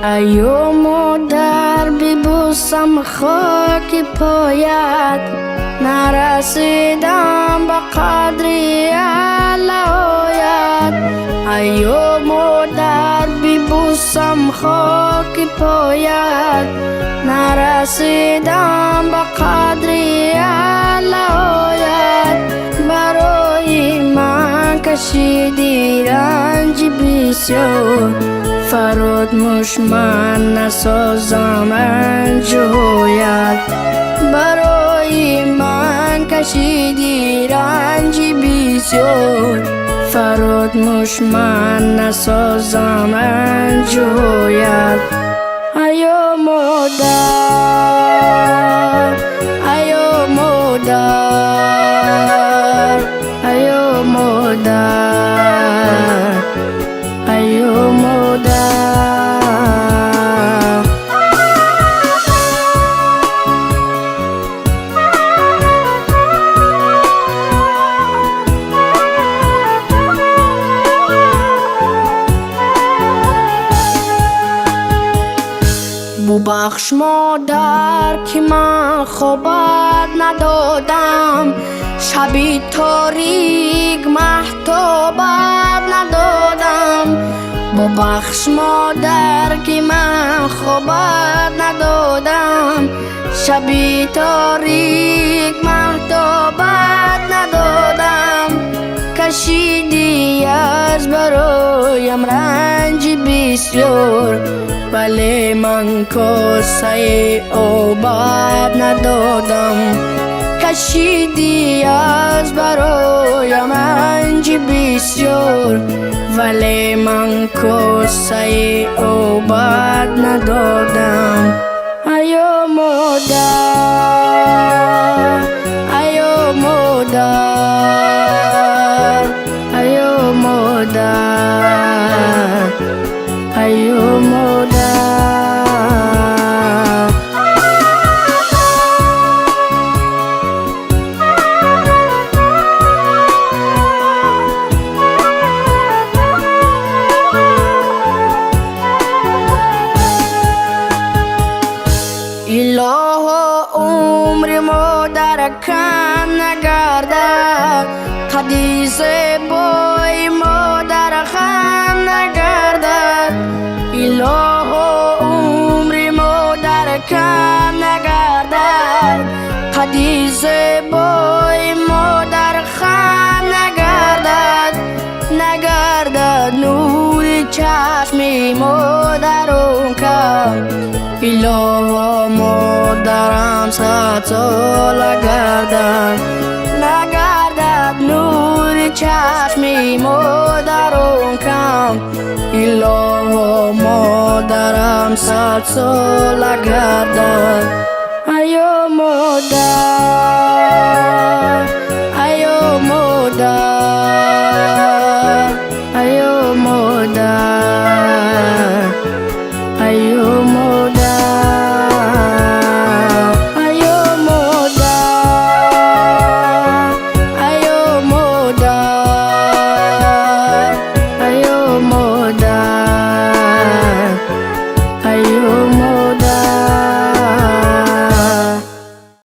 ایو مادر ببوسم خاک پایت، نرسیدم به قدر علایت. ایو مادر ببوسم خاک پایت، نرسیدم به قدر علایت. برای من کشیدی رنج بسیار، فراموش من نسازم انجویت. برای من کشیدی رنج بسیار، فراموش من نسازم انجویت. ایو مادر، ایو مادر، ایو مادر، ایو مادر. ببخش مادر که من خوابت ندادم، شبی تاریک مهتابت ندادم. ببخش مادر که من خوابت ندادم، شبی تاریک مهتابت ندادم. کشیدی از برایم رنج بسیار، ولی من کاسه آبت ندادم. کشیدی از برایم رنج بسیار، ولی من کاسه آبت ندادم. ایو مادر، ایو مادر، ایو مادر، ایو مادر. اله عمر مادر کم نگردد، حدیث بای مادر خم نگردد. اله عمر مادر کم نگردد، حدیث بای مادر خم نگردد. نگردد نور چشم مادرم کم، اله مادرم 100 سال گردد. نگردد نور چشم مادرم کم، اله مادرم 100 سال گردد. ایو مادر، ایو مادر،